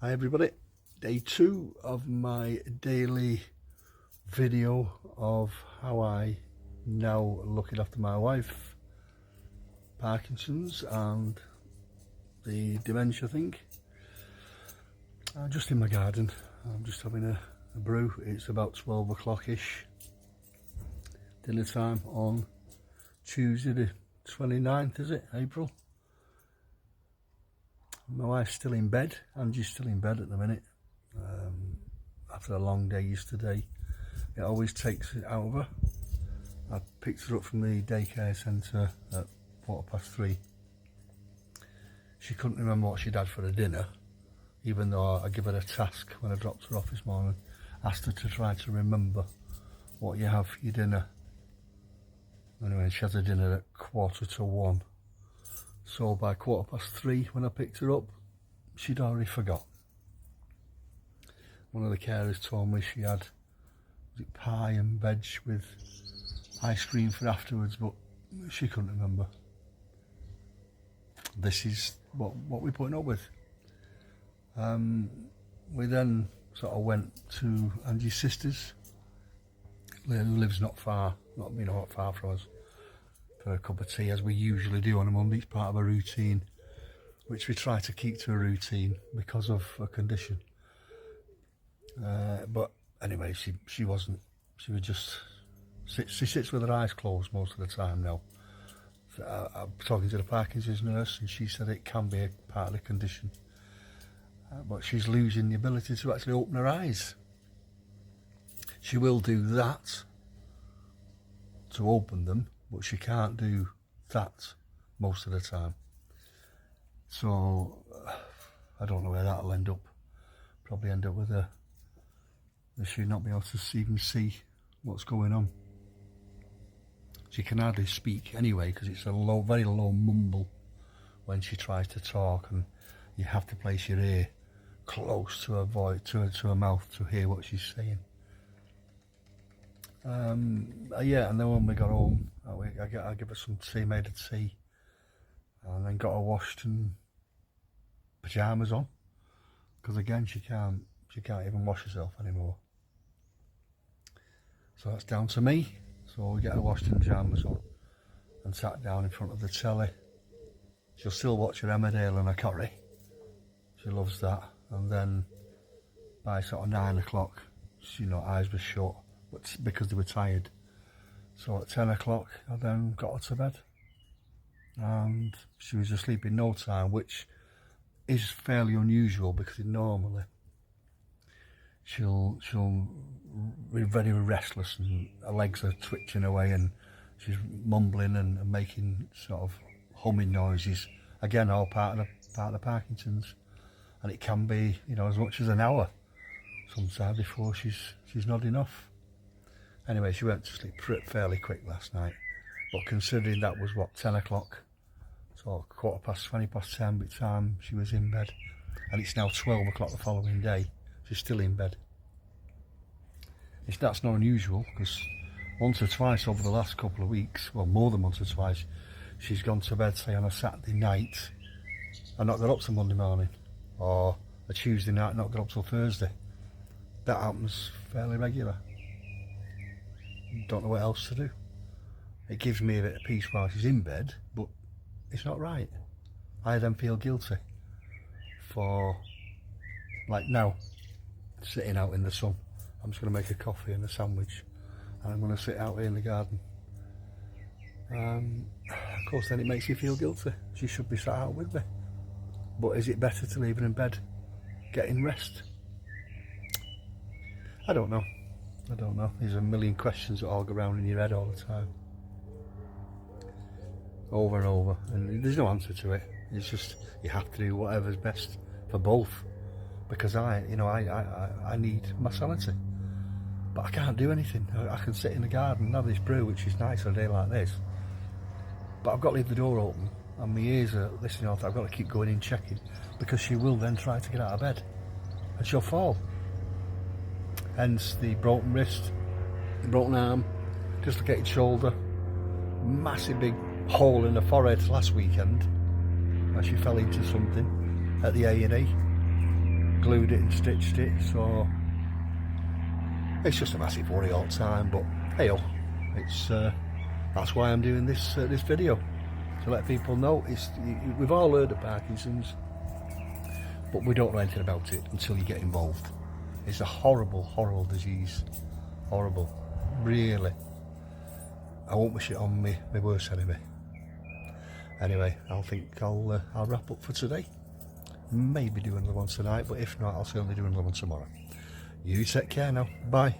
Hi everybody, day 2 of my daily video of how I now looking after my wife, Parkinson's and the dementia thing. I'm just in my garden, I'm just having a brew. It's about 12 o'clock-ish, dinner time on Tuesday the 29th, is it, April? My wife's still in bed, Angie's still in bed at the minute, after a long day yesterday. It always takes it out of her. I picked her up from the daycare centre at 3:15. She couldn't remember what she'd had for her dinner, even though I gave her a task when I dropped her off this morning. Asked her to try to remember what you have for your dinner. Anyway, she has her dinner at 1:45. So by 3:15, when I picked her up, she'd already forgot. One of the carers told me she had pie and veg with ice cream for afterwards, but she couldn't remember. This is what we're putting up with. We then sort of went to Angie's sister's, who lives not far from us, for a cup of tea, as we usually do on a Monday. It's part of a routine, which we try to keep to a routine because of a condition. But anyway, she wasn't. She would just she sits with her eyes closed most of the time now. So I'm talking to the Parkinson's nurse, and she said it can be a part of the condition, but she's losing the ability to actually open her eyes. She will do that to open them, but she can't do that most of the time. So I don't know where that'll end up. Probably end up with she not be able to even see what's going on. She can hardly speak anyway, because it's a very low mumble when she tries to talk, and you have to place your ear close to her voice, to her mouth, to hear what she's saying. Yeah, and then when we got home, I gave her some tea, made her tea, and then got her washed and pyjamas on, because again she can't even wash herself anymore. So that's down to me. So we get her washed and pyjamas on and sat down in front of the telly. She'll still watch her Emmerdale and her Corrie. She loves that. And then by sort of 9 o'clock, eyes were shut, but because they were tired. So at 10 o'clock, I then got her to bed, and she was asleep in no time, which is fairly unusual, because normally she'll be very restless, and her legs are twitching away, and she's mumbling and making sort of humming noises. Again, all part of the Parkinson's, and it can be as much as an hour sometimes before she's nodding off. Anyway, she went to sleep fairly quick last night, but considering that was 10 o'clock, so 20 past 10 by the time she was in bed, and it's now 12 o'clock the following day, she's still in bed. That's not unusual, because once or twice over the last couple of weeks, well, more than once or twice, she's gone to bed, say on a Saturday night, and not got up till Monday morning, or a Tuesday night and not got up till Thursday. That happens fairly regular. Don't know what else to do. It gives me a bit of peace while she's in bed, but it's not right. I then feel guilty for, like now, sitting out in the sun. I'm just going to make a coffee and a sandwich, and I'm going to sit out here in the garden. Of course, then it makes you feel guilty. She should be sat out with me. But is it better to leave her in bed, getting rest? I don't know. There's a million questions that all go around in your head all the time, over and over, and there's no answer to it. It's just you have to do whatever's best for both, because I need my sanity, but I can't do anything. I can sit in the garden and have this brew, which is nice on a day like this, but I've got to leave the door open, and my ears are listening off. I've got to keep going in checking, because she will then try to get out of bed and she'll fall. Hence the broken wrist, the broken arm, dislocated shoulder, massive big hole in the forehead last weekend, as she fell into something at the A&E. glued it and stitched it, so it's just a massive worry all the time. But hey, it's that's why I'm doing this this video, to let people know we've all heard of Parkinson's, but we don't know anything about it until you get involved. It's a horrible, horrible disease. Horrible, really. I won't wish it on my worst enemy. Anyway, I think I'll wrap up for today. Maybe do another one tonight, but if not, I'll certainly do another one tomorrow. You take care now. Bye.